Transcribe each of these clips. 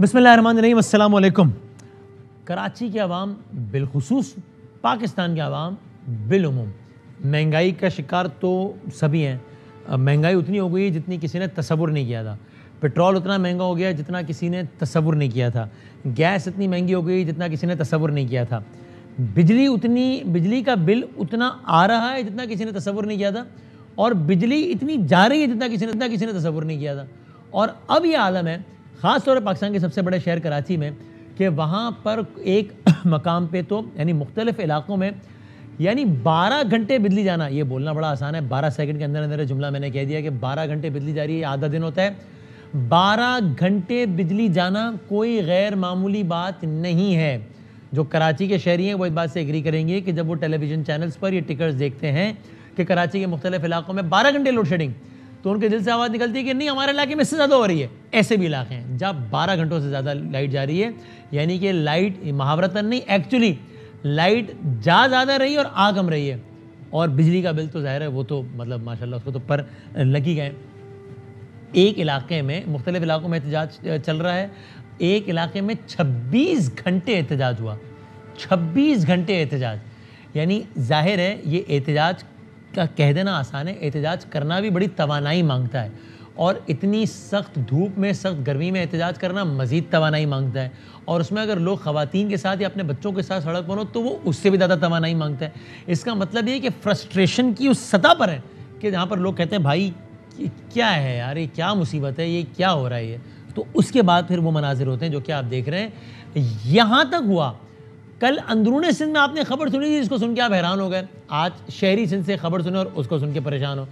बिस्मिल्लाहिर्रहमानिर्रहीम, अस्सलाम वालेकुम। कराची के अवाम बिलखुसूस पाकिस्तान के अवाम बिलउमूम महंगाई का शिकार तो सभी हैं। महंगाई उतनी हो गई जितनी किसी ने तसव्वुर नहीं किया था। पेट्रोल उतना महंगा हो गया जितना किसी ने तसव्वुर नहीं किया था। गैस इतनी महंगी हो गई जितना किसी ने तसव्वुर नहीं किया था। बिजली का बिल उतना आ रहा है जितना किसी ने तसव्वुर नहीं किया था। और बिजली इतनी जा रही है जितना किसी ने तसव्वुर नहीं किया था। और अब ये आलम है, ख़ास तौर पर पाकिस्तान के सबसे बड़े शहर कराची में, कि वहाँ पर एक मकाम पे तो यानी मुख्तलिफ़ इलाक़ों में यानी 12 घंटे बिजली जाना। ये बोलना बड़ा आसान है, 12 सेकंड के अंदर अंदर जुमला मैंने कह दिया कि 12 घंटे बिजली जा रही है, आधा दिन होता है। 12 घंटे बिजली जाना कोई गैर मामूली बात नहीं है। जो कराची के शहरी हैं वो इस बात से एग्री करेंगे कि जब वो टेलीविज़न चैनल्स पर ये टिकर्स देखते हैं कि कराची के मुख्तलिफ़ इलाक़ों में 12 घंटे लोड शेडिंग, तो उनके दिल से आवाज़ निकलती है कि नहीं, हमारे इलाके में इससे ज़्यादा हो रही है। ऐसे भी इलाके हैं जहाँ 12 घंटों से ज़्यादा लाइट जा रही है, यानी कि लाइट महावरतन नहीं, एक्चुअली लाइट जा ज़्यादा रही है और आ कम रही है। और बिजली का बिल तो ज़ाहिर है वो तो मतलब माशाल्लाह उसको तो पर लगी गए। एक इलाके में, मुख्तलिफ़ इलाकों में एहतजाज चल रहा है। एक इलाके में 26 घंटे एहतजाज हुआ, 26 घंटे एहतजाज। यानी ज़ाहिर है ये एहतजाज का कह देना आसान है, एहतजाज करना भी बड़ी तवानाई मांगता है। और इतनी सख्त धूप में, सख्त गर्मी में एहतजाज करना मज़ीद तवानाई मांगता है। और उसमें अगर लोग ख़वातीन के साथ या अपने बच्चों के साथ सड़क पर हो तो वो उससे भी ज़्यादा तवानाई मांगता है। इसका मतलब ये कि फ्रस्ट्रेशन की उस सतह पर है कि जहाँ पर लोग कहते हैं भाई क्या है यार, ये क्या मुसीबत है, ये क्या हो रहा है ये। तो उसके बाद फिर वो मनाजिर होते हैं जो कि आप देख रहे हैं। यहाँ तक हुआ, कल अंदरूनी सिंध में आपने खबर सुनी थी जिसको सुन के आप हैरान हो गए। आज शहरी सिंध से खबर सुने और उसको सुन के परेशान हो।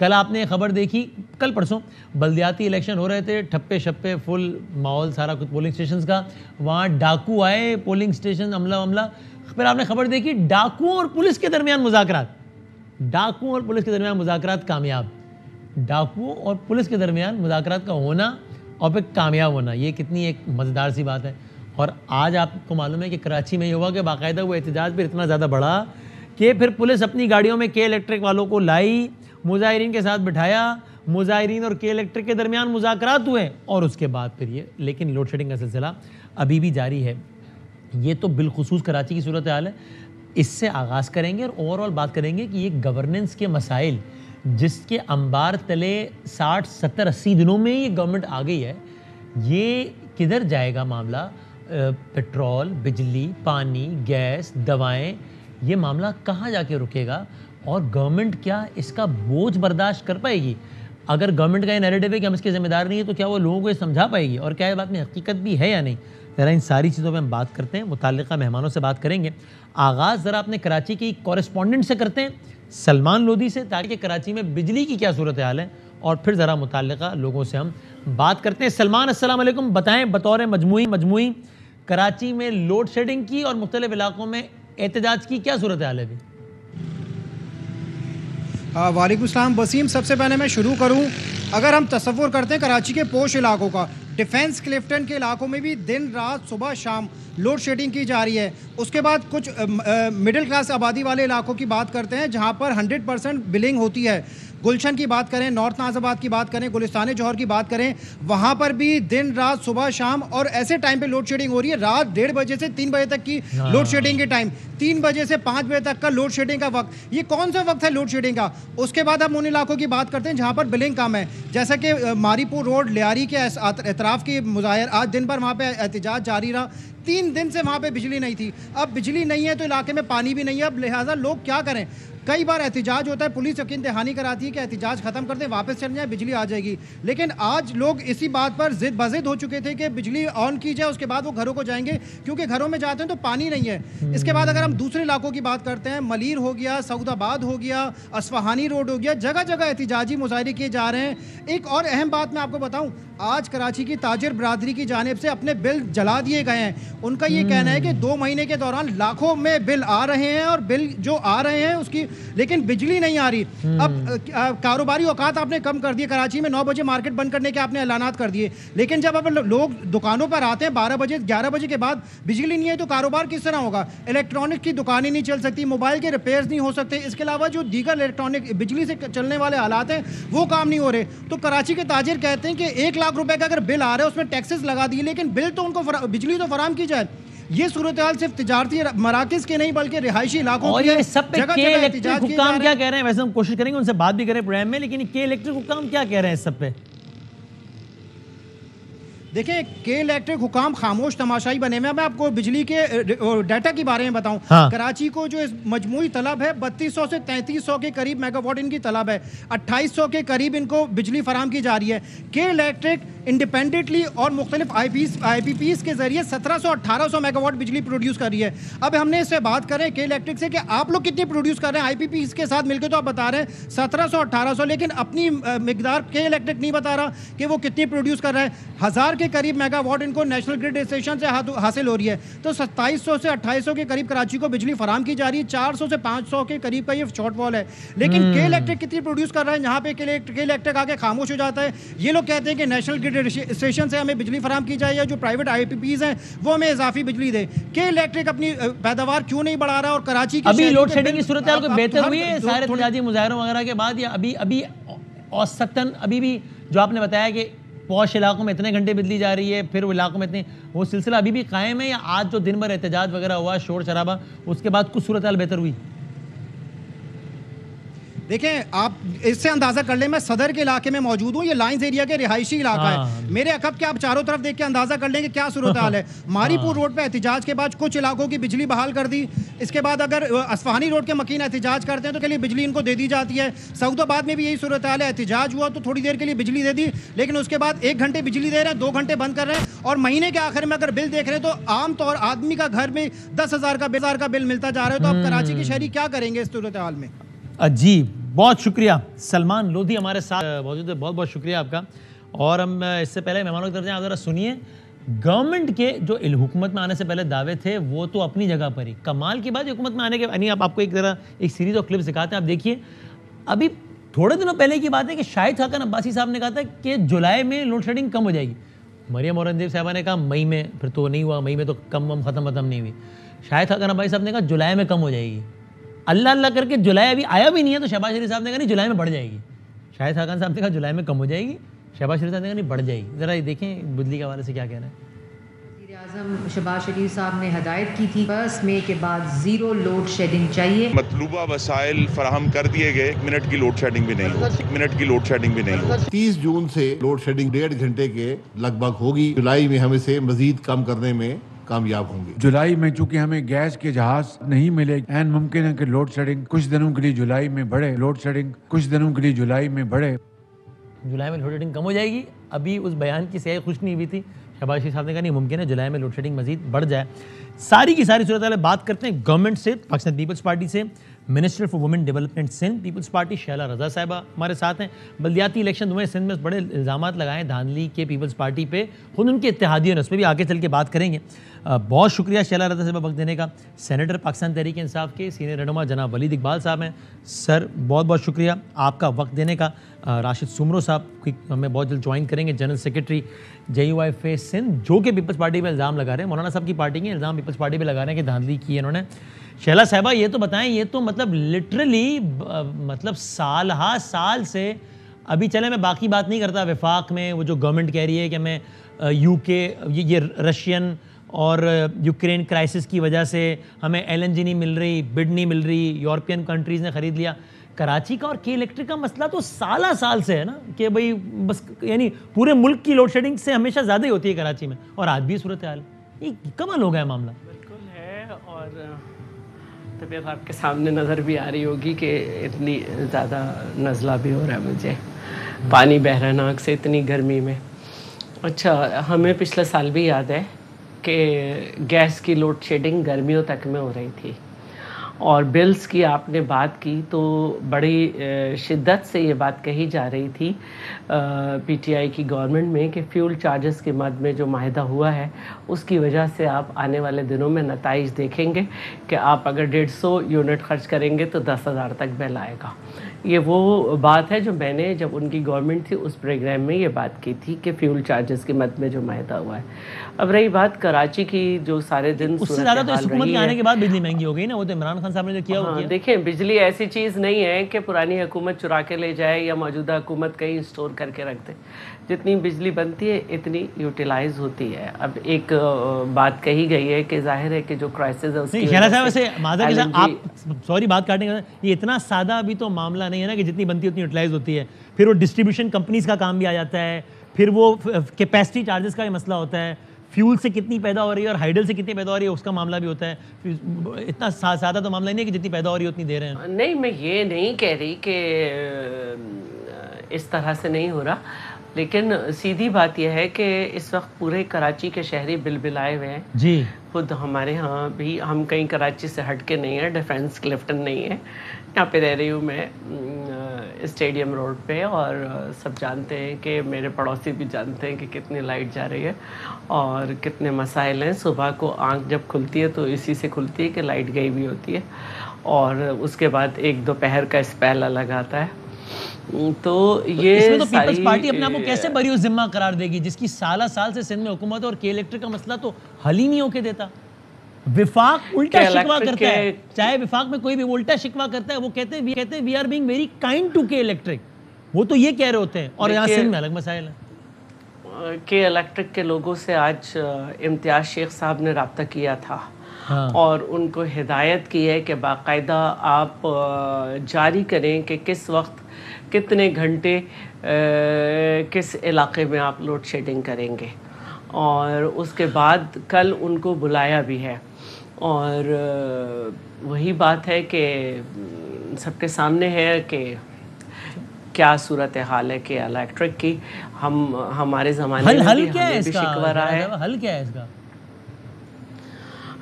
कल आपने खबर देखी, कल परसों बल्दियाती इलेक्शन हो रहे थे, ठप्पे शप्पे फुल माहौल सारा कुछ पोलिंग स्टेशन का। वहाँ डाकू आए, पोलिंग स्टेशन अमला। फिर आपने खबर देखी डाकुओं और पुलिस के दरमियान मुज़ाकरात, डाकुओं और पुलिस के दरमियान मुज़ाकरात कामयाब। डाकुओं और पुलिस के दरमियान मुज़ाकरात का होना और फिर कामयाब होना, ये कितनी एक मज़ेदार सी बात है। और आज आपको मालूम है कि कराची में ये हुआ कि बाकायदा वो एहतजाज फिर इतना ज़्यादा बढ़ा कि फिर पुलिस अपनी गाड़ियों में के इलेक्ट्रिक वालों को लाई, मुजाहिरीन के साथ बिठाया, मुजाहिरीन और के इलेक्ट्रिक के दरमियान मुज़ाकरात हुए और उसके बाद फिर ये। लेकिन लोड शेडिंग का सिलसिला अभी भी जारी है। ये तो बिलखुसूस कराची की सूरत हाल है। इससे आगाज़ करेंगे और ओवरऑल बात करेंगे कि ये गवर्नेंस के मसाइल जिसके अंबार तले 60, 70, 80 दिनों में ये गवर्नमेंट आ गई है, ये किधर जाएगा मामला। पेट्रोल, बिजली, पानी, गैस, दवाएं, ये मामला कहाँ जाके रुकेगा और गवर्नमेंट क्या इसका बोझ बर्दाश्त कर पाएगी। अगर गवर्नमेंट का ये नैरेटिव है कि हम इसके ज़िम्मेदार नहीं है, तो क्या वो लोगों को ये समझा पाएगी और क्या ये बात में हकीकत भी है या नहीं। ज़रा इन सारी चीज़ों पर हम बात करते हैं, मुताल्लिक़ा मेहमानों से बात करेंगे। आगाज़ ज़रा अपने कराची की कॉरेस्पॉन्डेंट से करते हैं, सलमान लोधी से, ताकि कराची में बिजली की क्या सूरत हाल है, और फिर ज़रा मुताल्लिक़ा लोगों से हम बात करते हैं। सलमान, अस्सलाम वालेकुम। बताएं बतौर मजमूई कराची में लोड शेडिंग की और मुख्तलिफ इलाकों में एहतजाज की क्या सूरत हाल है अभी। वालेकुम सलाम वसीम। सबसे पहले मैं शुरू करूं, अगर हम तसव्वुर करते हैं कराची के पोश इलाकों का, डिफेंस क्लिफ्टन के इलाकों में भी दिन रात सुबह शाम लोड शेडिंग की जा रही है। उसके बाद कुछ मिडिल क्लास आबादी वाले इलाकों की बात करते हैं जहां पर 100% बिलिंग होती है। गुलशन की बात करें, नॉर्थ नाज़ाबाद की बात करें, गुलिस्तान जौहर की बात करें, वहाँ पर भी दिन रात सुबह शाम और ऐसे टाइम पे लोड शेडिंग हो रही है। रात 1:30 बजे से 3 बजे तक की लोड शेडिंग के टाइम, 3 बजे से 5 बजे तक का लोड शेडिंग का वक्त। ये कौन सा वक्त है लोड शेडिंग का। उसके बाद हम उन इलाकों की बात करते हैं जहाँ पर बिलिंग कम है, जैसा कि मारीपुर रोड, लियारी के एतराफ़ की मुजाहिर, आज दिन भर वहाँ पर एहतजाज जारी रहा। 3 दिन से वहाँ पे बिजली नहीं थी। अब बिजली नहीं है तो इलाके में पानी भी नहीं है। अब लिहाजा लोग क्या करें। कई बार एहतजाज होता है, पुलिस यकीन दहानी कराती है कि एहतजाज खत्म कर दें, वापस चल जाए, बिजली आ जाएगी। लेकिन आज लोग इसी बात पर जिद बजिद हो चुके थे कि बिजली ऑन की जाए, उसके बाद वो घरों को जाएंगे, क्योंकि घरों में जाते हैं तो पानी नहीं है। इसके बाद अगर हम दूसरे इलाकों की बात करते हैं, मलीर हो गया, सऊदाबाद हो गया, अस्फहानी रोड हो गया, जगह जगह एहतजाजी मुजाहरे किए जा रहे हैं। एक और अहम बात मैं आपको बताऊं, आज कराची की ताजिर बरादरी की जानिब से अपने बिल जला दिए गए हैं। उनका ये कहना है कि 2 महीने के दौरान लाखों में बिल आ रहे हैं और बिल जो आ रहे हैं उसकी, लेकिन बिजली नहीं आ रही। अब कारोबारी औकात आपने कम कर दिए। कराची में 9 बजे मार्केट बंद करने के आपने ऐलानात कर दिए, लेकिन जब अब लोग दुकानों पर आते हैं 12 बजे 11 बजे के बाद, बिजली नहीं है तो कारोबार किस तरह होगा। इलेक्ट्रॉनिक की दुकानें नहीं चल सकती, मोबाइल के रिपेयर्स नहीं हो सकते, इसके अलावा जो दीगर इलेक्ट्रॉनिक बिजली से चलने वाले हालात हैं वो काम नहीं हो रहे। तो कराची के ताजिर कहते हैं कि 1 लाख रुपए का अगर बिल आ रहा है, उसमें टैक्सेस लगा दिए, लेकिन बिल तो उनको बिजली तो फराम की जाए। ये सूरत हाल सिर्फ तिजारती मराकज के नहीं बल्कि रिहायशी इलाकों और ये सब पे के इलेक्ट्रिक हुक्काम क्या कह रहे हैं? वैसे हम कोशिश करेंगे उनसे बात भी करें प्रोग्राम में, लेकिन के इलेक्ट्रिक हुक्काम क्या कह रहे हैं इस सब पे? देखिए, के इलेक्ट्रिक हुकाम खामोश तमाशाई बने हुए हैं। मैं आपको बिजली के डाटा के बारे में बताऊं। हाँ। कराची को जो मजमूई तलब है 3200 से 3300 के करीब मेगावाट इनकी तलब है। 2800 के करीब इनको बिजली फराम की जा रही है। के इलेक्ट्रिक इंडिपेंडेंटली और मुख्तलिफ IPPs के जरिए 1700-1800 मेगावाट बिजली प्रोड्यूस कर रही है। अब हमने इससे बात करें के इलेक्ट्रिक से कि आप लोग कितनी प्रोड्यूस कर रहे हैं IPPs के साथ मिलकर, तो आप बता रहे हैं 1700-1800, लेकिन अपनी मिकदार के इलेक्ट्रिक नहीं बता रहा कि वो कितनी प्रोड्यूस कर रहा है। 1000 के करीब मेगावाट इनको नेशनल ग्रिड स्टेशन से हासिल हो रही है। तो 2700 से 2800 के करीब कराची को बिजली फराम की जा रही है। 400 से 500 के करीब का ये शॉर्टफॉल है। लेकिन के इलेक्ट्रिक कितनी प्रोड्यूस कर रहा है? यहाँ पे के इलेक्ट्रिक आके खामोश हो जाता है। ये लोग कहते हैं कि नेशनल ग्रिड स्टेशन से हमें बिजली फराम की जाए, या जो प्राइवेट IPPs हैं वो हमें इजाफी बिजली दे। के इलेक्ट्रिक अपनी पैदावार क्यों नहीं बढ़ा रहा? और कराची की अभी लोड शेडिंग की सूरत हाल बेहतर हुई है सारे एहतजाजी मुजाहरों वगैरह के बाद, या अभी औसतन अभी भी जो आपने बताया कि पौश इलाकों में इतने घंटे बिजली जा रही है, फिर वो इलाकों में इतने, वो सिलसिला अभी भी कायम है, या आज जो दिन भर एहतजाज वगैरह हुआ, शोर शराबा, उसके बाद कुछ सूरत हाल बेहतर हुई? देखें, आप इससे अंदाजा कर लें, मैं सदर के इलाके में मौजूद हूँ। ये लाइंस एरिया के रिहायशी इलाका है। मेरे अकब के आप चारों तरफ देख के अंदाजा कर लेंगे क्या सूरत हाल है। मारीपुर रोड पे एहतजाज के बाद कुछ इलाकों की बिजली बहाल कर दी। इसके बाद अगर असफानी रोड के मकीन एहतजाज करते हैं तो के लिए बिजली इनको दे दी जाती है। सऊदाबाद में भी यही सूरत हाल है। एहतजाज हुआ तो थोड़ी देर के लिए बिजली दे दी, लेकिन उसके बाद 1 घंटे बिजली दे रहे हैं, 2 घंटे बंद कर रहे हैं। और महीने के आखिर में अगर बिल देख रहे हैं तो आमतौर आदमी का घर में 10,000 का बिल मिलता जा रहा है। तो अब कराची के शहरी क्या करेंगे इस सूरत हाल में? अजीब। बहुत शुक्रिया। सलमान लोधी हमारे साथ मौजूद है, बहुत बहुत शुक्रिया आपका। और हम इससे पहले मेहमानों की तरफ से आप ज़रा सुनिए, गवर्नमेंट के जो हुकूमत में आने से पहले दावे थे वो तो अपनी जगह पर ही, कमाल की बात हुकूमत में आने के यानी आपको एक सीरीज़ ऑफ क्लिप्स दिखाते हैं, आप देखिए। अभी थोड़े दिनों पहले की बात है कि शाहिद खाकन अब्बासी साहब ने कहा था कि जुलाई में लोड शेडिंग कम हो जाएगी। मरियम औरंगजेब साहबा ने कहा मई में, फिर तो नहीं हुआ, मई में तो कम ख़त्म नहीं हुई। शाहिद खाकन अब्बासी साहब ने कहा जुलाई में कम हो जाएगी। अल्लाह अल्लाह करके जुलाई अभी आया भी नहीं है, तो शहबाज शरीफ साहब ने कहा नहीं जुलाई में बढ़ जाएगी। शाहिद खाकन साहब ने कहा जुलाई में कम हो जाएगी, शहबाज शरीफ साहब ने कहा नहीं बढ़ जाएगी। ज़रा ये देखें बिजली के हवाले से क्या कह रहे हैं। वज़ीर-ए-आज़म शहबाज शरीफ साहब ने हदायत की थी 1 मई के बाद 0 लोड शेडिंग चाहिए। मतलूबा वसाइल फराहम कर दिए गए, 1 मिनट की लोड शेडिंग भी नहीं हो, 1 मिनट की लोड शेडिंग भी नहीं हो। 30 जून से लोड शेडिंग 1.5 घंटे के लगभग होगी। जुलाई में हम इसे मजीद कम करने में कामयाब होंगे। जुलाई में चूंकि हमें गैस के जहाज नहीं मिले, एन मुमकिन है कि लोड शेडिंग कुछ दिनों के लिए जुलाई में बढ़े। लोड शेडिंग कुछ दिनों के लिए जुलाई में बढ़े। जुलाई में लोड शेडिंग कम हो जाएगी। अभी उस बयान की सही खुश नहीं हुई थी। शहबाज शरीफ साहब ने कहा नहीं मुमकिन है जुलाई में लोड शेडिंग मजीद बढ़ जाए। सारी की सारी सूरत हाल बात करते हैं गवर्नमेंट से, पाकिस्तान पीपल्स पार्टी से। Minister for women development Sindh People's Party Shaila Raza Sahiba हमारे साथ हैं। बल्दियाती इलेक्शन में सिंध में बड़े इल्ज़ाम लगाए धांधली के पीपल्स पार्टी पे, खुद उनके इत्तेहादियों ने, उस पर भी आगे चल के बात करेंगे। बहुत शुक्रिया शैला रजा साहिबा वक्त देने का। सेनेटर पाकिस्तान तहरीक इंसाफ के सीनियर रहनुमा जनाब वलीद इकबाल साहब हैं। सर बहुत बहुत शुक्रिया आपका वक्त देने का। राशिद सुमरो साहब की हमें बहुत जल्द ज्वाइन करेंगे, जनरल सेक्रेटरी JUIF सिंध, जो कि पीपल्स पार्टी पर इल्ज़ाम लगा रहे हैं। मौलाना साहब की पार्टी के इल्ज़ाम पीपल्स पार्टी पर लगा रहे हैं कि धांधली की है इन्होंने। शैला साहिबा ये तो बताएं, ये तो मतलब लिटरली मतलब साल से, अभी चले मैं बाकी बात नहीं करता, विफाक में वो जो गवर्नमेंट कह रही है कि हमें UK ये रशियन और यूक्रेन क्राइसिस की वजह से हमें LNG नहीं मिल रही, बिड नहीं मिल रही, यूरोपियन कंट्रीज़ ने ख़रीद लिया। कराची का और के इलेक्ट्रिक का मसला तो साल से है ना, कि भाई बस यानी पूरे मुल्क की लोड शेडिंग से हमेशा ज़्यादा ही होती है कराची में, और आज भी सूरत हाल ये कमाल हो गया मामला। बिल्कुल है, और तबीयत आपके सामने नज़र भी आ रही होगी कि इतनी ज़्यादा नज़ला भी हो रहा है मुझे, पानी बह रहा है नाक से इतनी गर्मी में। अच्छा, हमें पिछले साल भी याद है कि गैस की लोड शेडिंग गर्मियों तक में हो रही थी, और बिल्स की आपने बात की तो बड़ी शिद्दत से ये बात कही जा रही थी PTI की गवर्नमेंट में कि फ्यूल चार्जेस के मद में जो माहिदा हुआ है उसकी वजह से आप आने वाले दिनों में नताइज देखेंगे कि आप अगर 150 यूनिट खर्च करेंगे तो 10,000 तक बिल आएगा। ये वो बात है जो मैंने जब उनकी गवर्नमेंट थी उस प्रोग्राम में ये बात की थी कि फ्यूल चार्जेस के मद में जो मायदा हुआ है। अब रही बात कराची की, जो सारे दिन उससे ज़्यादा तो इस हुकूमत के आने के बाद बिजली महंगी हो गई ना, वो तो इमरान खान साहब ने जो किया वो किया। देखिए, बिजली ऐसी चीज़ नहीं है कि पुरानी हुकूमत चुरा के ले जाए या मौजूदा हुकूमत कहीं स्टोर करके रख दे। जितनी बिजली बनती है इतनी यूटिलाइज होती है। अब एक बात कही गई है कि जाहिर है कि जो क्राइसिस है उसकी खैरा साहब वैसे माजर के साथ आप सॉरी बात काटने का, ये इतना सादा अभी तो मामला नहीं है ना कि जितनी बनती है उतनी यूटिलाइज होती है। फिर वो डिस्ट्रीब्यूशन कंपनीज का काम भी आ जाता है, फिर वो कैपेसिटी चार्जेस का भी मसला होता है, फ्यूल से कितनी पैदा हो रही है और हाइडल से कितनी पैदा हो रही है उसका मामला भी होता है। इतना सादा तो मामला नहीं है कि जितनी पैदा हो रही है उतनी दे रहे हैं। नहीं, मैं ये नहीं कह रही कि इस तरह से नहीं हो रहा, लेकिन सीधी बात यह है कि इस वक्त पूरे कराची के शहरी बिलबिलाए हुए हैं जी। खुद हमारे यहाँ भी, हम कहीं कराची से हट के नहीं है, डिफेंस क्लिफ्टन नहीं है, यहाँ पे रह रही हूँ मैं स्टेडियम रोड पे, और सब जानते हैं कि मेरे पड़ोसी भी जानते हैं कि कितनी लाइट जा रही है और कितने मसाइल हैं। सुबह को आंख जब खुलती है तो इसी से खुलती है कि लाइट गई भी होती है, और उसके बाद एक दोपहर का स्पेल अलग आता है। तो ये इसमें तो पीपल्स पार्टी अपने आप को कैसे बरी जिम्मा करार देगी, जिसकी साल से सिंध में हुकूमत है और के इलेक्ट्रिक का मसला तो हल ही नहीं होके देता। विफाक उल्टा शिकवा करता है, चाहे विफाक में कोई भी उल्टा शिकवा करता है, वो कहते हैं we are being very kind to K electric, वो तो ये कह रहे होते हैं, और यहाँ सिंध में अलग मसाइल है। के इलेक्ट्रिक के लोगों से आज इम्तियाज शेख साहब ने रब्ता किया था। हाँ। और उनको हिदायत की है कि बाकायदा आप जारी करें कि किस वक्त कितने घंटे किस इलाके में आप लोड शेडिंग करेंगे, और उसके बाद कल उनको बुलाया भी है। और वही बात है कि सबके सामने है कि क्या सूरत हाल है कि इलेक्ट्रिक की। हमारे ज़माने में हल भी क्या है इसका? हल क्या है इसका?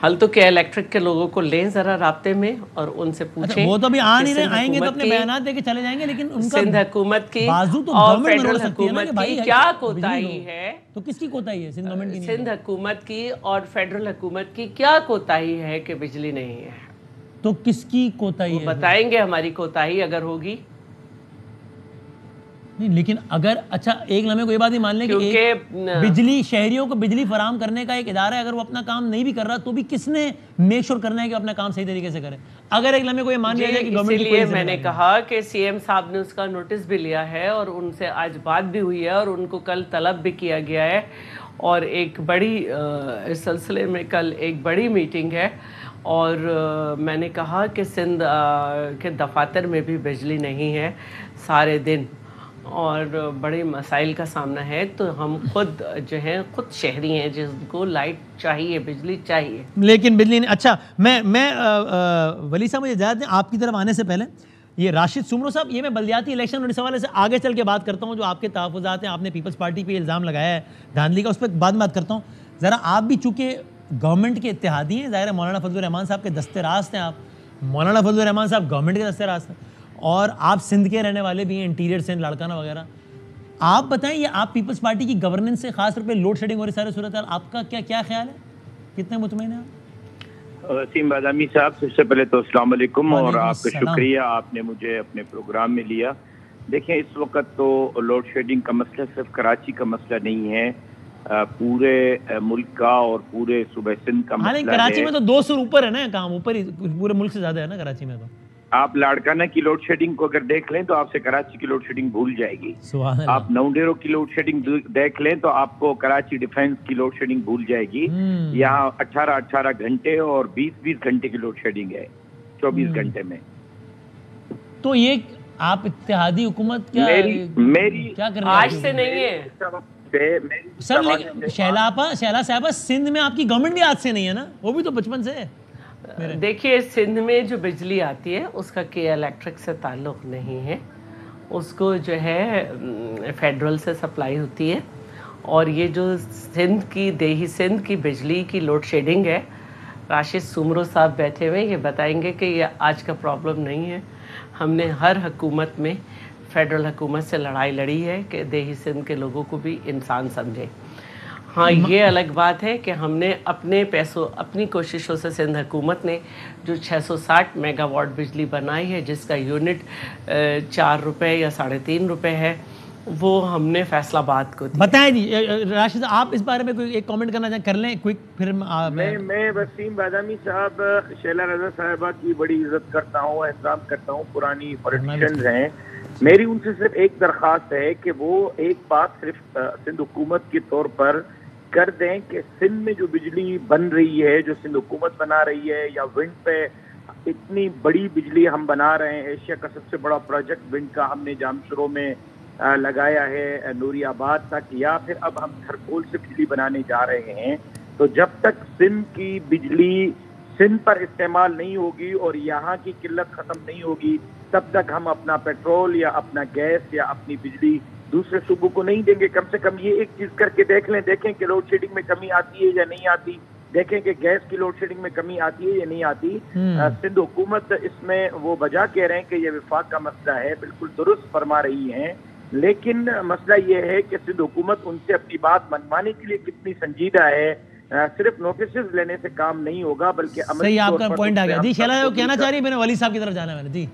हल तो क्या इलेक्ट्रिक के लोगों को लें जरा राब्ते में और उनसे पूछें। अच्छा, वो तो अभी आ नहीं रहे, आएंगे तो अपने बयानात देके चले जाएंगे, लेकिन उनका सिंध हुकूमत की बाजू तो और गवर्नमेंट फेडरल में सकती है ना कि भाई क्या कोताही है। तो किसकी कोताही है? सिंध गवर्नमेंट की नहीं है। सिंध हुकूमत की और फेडरल हुकूमत की क्या कोताही है कि बिजली नहीं है? तो किसकी कोताही है? बताएंगे हमारी कोताही अगर होगी। नहीं, लेकिन अगर अच्छा एक लम्हे को ये बात ही मान लें कि बिजली शहरियों को बिजली फराम करने का एक इदारा है, अगर वो अपना काम नहीं भी कर रहा तो भी किसने मेक श्योर करना है कि अपना काम सही तरीके से करे? अगर एक लम्हे को ये मान लिया जाए कि गवर्नमेंट की कोई, मैंने कहा कि सीएम साहब ने उसका नोटिस भी लिया है और उनसे आज बात भी हुई है और उनको कल तलब भी किया गया है, और एक बड़ी इस सिलसिले में कल एक बड़ी मीटिंग है। और मैंने कहा कि सिंध के दफातर में भी बिजली नहीं है सारे दिन और बड़े मसाइल का सामना है, तो हम खुद जो हैं खुद शहरी हैं जिसको लाइट चाहिए, बिजली चाहिए, लेकिन बिजली नहीं। अच्छा, मैं वली साहब मुझे इजाज़त दें आपकी तरफ आने से पहले, ये राशिद सुमरो साहब, ये मैं बल्दियाती इलेक्शन और इस हवाले से आगे चल के बात करता हूँ, जो आपके तहफ़्फ़ुज़ात हैं, आपने पीपल्स पार्टी पे इल्ज़ाम लगाया है धांधली का, उस पर बाद में बात करता हूँ। ज़रा आप भी चूँकि गवर्नमेंट के इत्तेहादी हैं, ज़ाहिर है मौलाना फजलुर रहमान साहब के दस्ते रास्त हैं आप, मौलाना फजलुर रहमान साहब गवर्नमेंट के दस्ते रास्त हैं, और आप सिंध के रहने वाले भी हैं, इंटीरियर सिंध, लाड़काना वगैरह। आप बताएं, ये आप पीपल्स पार्टी की गवर्नेंस से खास तौर पे लोड शेडिंग और सारे सूरत हाल, आपका क्या ख्याल है? कितने मुतमईन हैं आप? वसीम बादामी साहब, सबसे पहले तो अस्सलाम वालेकुम और आपका शुक्रिया, आपने मुझे अपने प्रोग्राम में लिया। देखें, इस वक्त तो लोड शेडिंग का मसला सिर्फ कराची का मसला नहीं है, पूरे मुल्क का और पूरे सूबे सिंध का मसला है। कराची में तो 200 ऊपर है ना काम, ऊपर ही पूरे मुल्क से ज्यादा है ना कराची में। तो आप लाड़काना की लोड शेडिंग को अगर देख लें तो आपसे कराची की लोड शेडिंग भूल जाएगी। आप नौडेरो की लोड शेडिंग देख लें तो आपको कराची डिफेंस की लोड शेडिंग भूल जाएगी। यहाँ 18 घंटे और 20 घंटे की लोड शेडिंग है 24 घंटे में। तो ये आप इत्तेहादी हुकूमत क्या मेरी क्या कर आज से नहीं है सर, शैला साहबा, सिंध में आपकी गवर्नमेंट भी आज से नहीं है ना, वो भी तो बचपन से है। देखिए, सिंध में जो बिजली आती है उसका के इलेक्ट्रिक से ताल्लुक़ नहीं है, उसको जो है फेडरल से सप्लाई होती है। और ये जो सिंध की देही सिंध की बिजली की लोड शेडिंग है, राशिद सुमरो साहब बैठे हुए ये बताएंगे कि ये आज का प्रॉब्लम नहीं है। हमने हर हुकूमत में फेडरल हुकूमत से लड़ाई लड़ी है कि देही सिंध के लोगों को भी इंसान समझे। हाँ, ये अलग बात है कि हमने अपने पैसों, अपनी कोशिशों से सिंध हुकूमत ने जो 660 मेगावाट बिजली बनाई है, जिसका यूनिट 4 रुपये या 3.5 रुपये है, वो हमने फैसलाबाद को दिया। बताएं जी राशिद, आप इस बारे में कोई एक कमेंट करना चाहें, कर लें क्विक, फिर मैं वसीम बादामी साहब, शैला रजा साहिबा की बड़ी इज्जत करता हूँ, एहतराम करता हूँ, पुरानी पॉलिटिशियंस हैं। मेरी उनसे सिर्फ एक दरख्वास्त है कि वो एक बात सिर्फ सिंध हुकूमत के तौर पर कर दें कि सिंध में जो बिजली बन रही है, जो सिंध हुकूमत बना रही है, या विंड पे इतनी बड़ी बिजली हम बना रहे हैं, एशिया का सबसे बड़ा प्रोजेक्ट विंड का हमने जामशुरो में लगाया है नूरियाबाद तक, या फिर अब हम थरकोल से बिजली बनाने जा रहे हैं, तो जब तक सिंध की बिजली सिंध पर इस्तेमाल नहीं होगी और यहाँ की किल्लत खत्म नहीं होगी, तब तक हम अपना पेट्रोल या अपना गैस या अपनी बिजली दूसरे सूबों को नहीं देंगे। कम से कम ये एक चीज करके देख लें, देखें कि लोड शेडिंग में कमी आती है या नहीं आती, देखें कि गैस की लोड शेडिंग में कमी आती है या नहीं आती। सिंध हुकूमत इसमें वो वजह कह रहे हैं कि ये विफाक का मसला है, बिल्कुल दुरुस्त फरमा रही हैं, लेकिन मसला ये है कि सिंध हुकूमत उनसे अपनी बात मनवाने के लिए कितनी संजीदा है। सिर्फ नोटिस लेने से काम नहीं होगा, बल्कि सही आपका पॉइंट आ गया जी। शैला जो कहना चाह रही है, मैंने वली साहब की तरफ जाना है मैंने जी।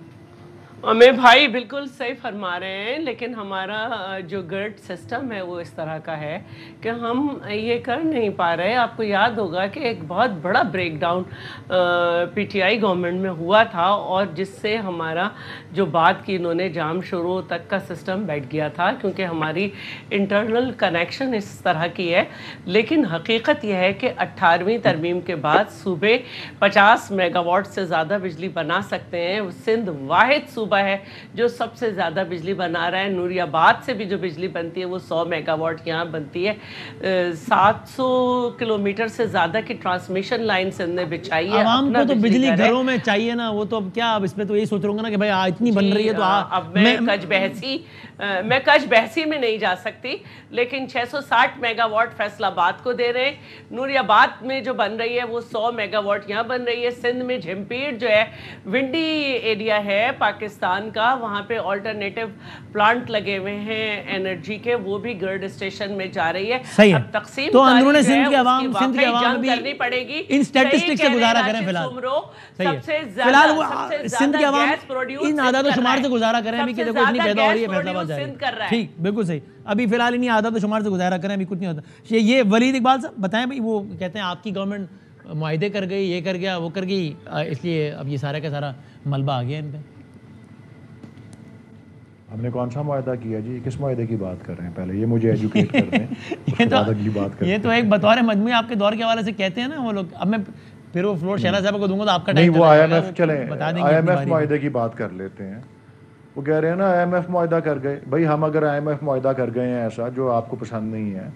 मैं भाई बिल्कुल सही फरमा रहे हैं, लेकिन हमारा जो ग्रिड सिस्टम है वो इस तरह का है कि हम ये कर नहीं पा रहे। आपको याद होगा कि एक बहुत बड़ा ब्रेकडाउन पीटीआई गवर्नमेंट में हुआ था, और जिससे हमारा जो बात की इन्होंने जाम शुरू तक का सिस्टम बैठ गया था, क्योंकि हमारी इंटरनल कनेक्शन इस तरह की है। लेकिन हकीकत यह है कि 18वीं तरमीम के बाद सूबे 50 मेगावाट से ज़्यादा बिजली बना सकते हैं। सिंध वाहिद है जो सबसे ज्यादा बिजली बना रहा है। नूरियाबाद से भी जो बिजली बनती है वो 100 मेगावाट यहाँ बनती है। 700 किलोमीटर से ज्यादा की ट्रांसमिशन लाइन सिंध ने बिछाई है। आवाम को तो बिजली घरों में चाहिए ना, वो तो अब क्या, अब इसमें तो यही सोच रहा ना कि भाई इतनी बन रही है तो अब मैं कज बहसी में नहीं जा सकती, लेकिन 660 मेगावाट फैसलाबाद को दे रहे हैं। नूरियाबाद में जो बन रही है वो 100 मेगावाट यहाँ बन रही है। सिंध में झिमपीर जो है विंडी एरिया है पाकिस्तान का, वहाँ पे ऑल्टरनेटिव प्लांट लगे हुए हैं एनर्जी के, वो भी ग्रिड स्टेशन में जा रही है। सही है। अब तकसीम तो अंदरूनी सिंध के अवाम भी करनी पड़ेगी, इन स्टैटिस्टिक्स से गुजारा करें फिलहाल। फिलहाल वो सिंध के अवाम इन आदाद शुमार से गुजारा करें अभी कि देखो इतनी पैदा हो रही है फैसलाबाद जा रही है। ठीक, बिल्कुल सही। अभी फिलहाल इन्हीं आदाद शुमार से गुजारा करें, अभी कुछ नहीं होता। ये वलीद इकबाल साहब बताएं भाई, वो कहते हैं आपकी गवर्नमेंट मुआहदे कर गई, ये कर गया, वो कर गई, इसलिए अब ये सारा का सारा मलबा आ गया इन पे। हमने कौन सा मुआहदा किया जी? किस मुआहदे की बात कर रहे हैं? पहले ये मुझे एजुकेट कर दें। ये तो एक बतौर मजमूई आपके दौर के हवाले से कहते हैं ना वो लोग। अब मैं फिर वो फ्लोर शहला साहब को दूंगा तो आपका नहीं, वो IMF चले, IMF मुआहदे की बात कर लेते हैं। वो कह रहे हैं ना IMF मुआहदा कर गए। भाई हम अगर IMF मुआहदा कर गए हैं ऐसा जो आपको पसंद नहीं है,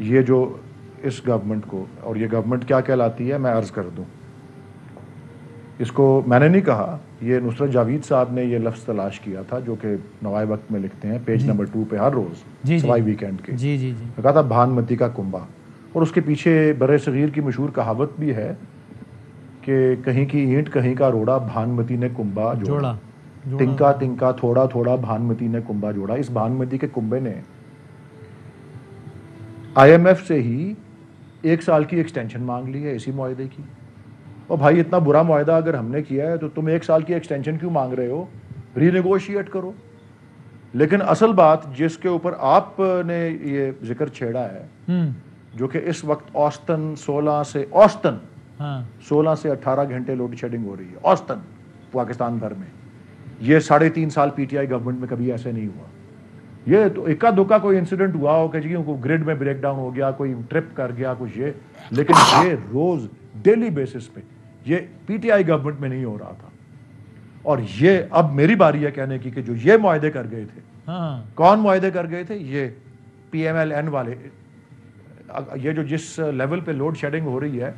ये जो इस गवर्नमेंट को, और ये गवर्नमेंट क्या कहलाती है मैं अर्ज कर दूं, इसको मैंने नहीं कहा, ये नुसरत जावेद साहब ने ये लफ्ज़ तलाश किया था, जो कि नवाए वक्त में लिखते हैं पेज नंबर 2 पे हर रोज़ सवाई वीकेंड के। जी जी जी। कहा था भानमती का कुंबा, और उसके पीछे बरे सगीर की मशहूर कहावत भी है कि कहीं की ईंट कहीं का रोड़ा, भानमती ने कुंबा जोड़ा। तिनका तिनका थोड़ा थोड़ा भानमती ने कुंबा जोड़ा। इस भानमती के कुंबे ने IMF से ही 1 साल की एक्सटेंशन मांग ली है इसी मुआहदे की। और भाई इतना बुरा मुआहदा अगर हमने किया है तो तुम 1 साल की एक्सटेंशन क्यों मांग रहे हो? रीनेगोशिएट करो। लेकिन असल बात जिसके ऊपर आपने ये जिक्र छेड़ा है, जो कि इस वक्त औसतन 16 से 18 घंटे लोड शेडिंग हो रही है औसतन पाकिस्तान भर में। ये 3.5 साल PTI गवर्नमेंट में कभी ऐसे नहीं हुआ। ये तो इक्का दुक्का कोई इंसिडेंट हुआ हो कि जी ग्रिड में ब्रेकडाउन हो गया, कोई ट्रिप कर गया कुछ, ये, लेकिन ये रोज डेली बेसिस पे ये PTI गवर्नमेंट में नहीं हो रहा था। और ये अब मेरी बारी है कहने की कि जो ये मुआहदे कर गए थे, कौन मुआहदे कर गए थे? ये PMLN वाले। ये जो जिस लेवल पे लोड शेडिंग हो रही है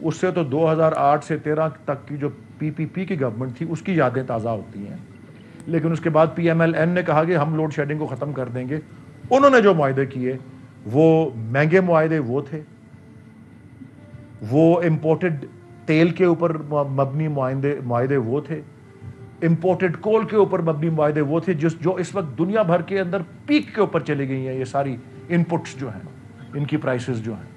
उससे तो 2008 से 13 तक की जो PPP की गवर्नमेंट थी उसकी यादें ताज़ा होती हैं। लेकिन उसके बाद PMLN ने कहा कि हम लोड शेडिंग को ख़त्म कर देंगे। उन्होंने जो मुआहदे किए वो महंगे मुआहदे वो थे, वो इम्पोर्टेड तेल के ऊपर मबनी मुआहदे वो थे, इम्पोर्टेड कोल के ऊपर मबनी मुआहदे वो थे जो इस वक्त दुनिया भर के अंदर पीक के ऊपर चली गई हैं। ये सारी इनपुट्स जो हैं इनकी प्राइसेस जो हैं।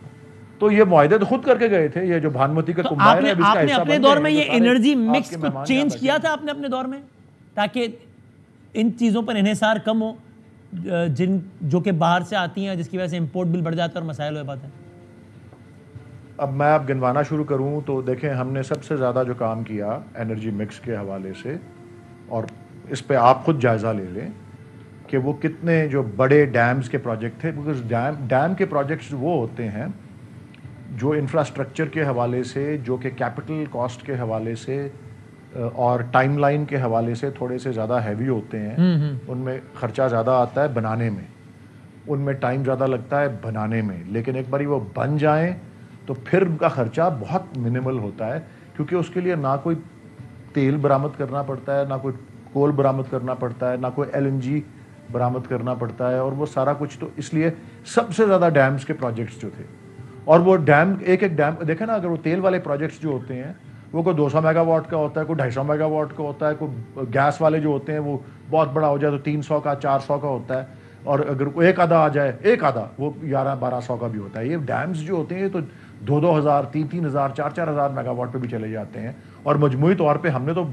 तो ये मुआहदे तो खुद करके गए थे, ये जो भानुमती का कुंभार है, आपने अपने दौर में ये एनर्जी मिक्स को चेंज किया था आपने अपने दौर में, ताकि इन चीज़ों पर इन्हिसार कम हो जो कि बाहर से आती हैं, जिसकी वजह से इंपोर्ट बिल बढ़ जाता है और मसाइल हो पाते हैं। अब मैं अब गिनवाना शुरू करूं तो देखें, हमने सबसे ज़्यादा जो काम किया एनर्जी मिक्स के हवाले से, और इस पे आप खुद जायज़ा ले लें कि वो कितने जो बड़े डैम्स के प्रोजेक्ट थे, बिकॉज डैम के प्रोजेक्ट्स वो होते हैं जो इंफ्रास्ट्रक्चर के हवाले से, जो कि कैपिटल कॉस्ट के हवाले से और टाइमलाइन के हवाले से थोड़े से ज़्यादा हैवी होते हैं। उनमें ख़र्चा ज़्यादा आता है बनाने में, उनमें टाइम ज़्यादा लगता है बनाने में, लेकिन एक बार वो बन जाएं तो फिर उनका ख़र्चा बहुत मिनिमल होता है, क्योंकि उसके लिए ना कोई तेल बरामद करना पड़ता है, ना कोई कोल बरामद करना पड़ता है, ना कोई LNG बरामद करना पड़ता है, और वो सारा कुछ। तो इसलिए सबसे ज़्यादा डैम्स के प्रोजेक्ट्स जो थे, और वो डैम एक डैम देखें ना, अगर वो तेल वाले प्रोजेक्ट्स जो होते हैं वो कोई 200 मेगावाट का होता है, कोई 250 मेगावाट का होता है, कोई गैस वाले जो होते हैं वो बहुत बड़ा हो जाए तो 300 का 400 का होता है, और अगर एक आधा आ जाए, एक आधा वो 1100-1200 का भी होता है। ये डैम्स जो होते हैं तो 2,000, 3,000, 4,000 मेगावाट पे भी चले जाते हैं, और मजमूई तौर पे हमने तो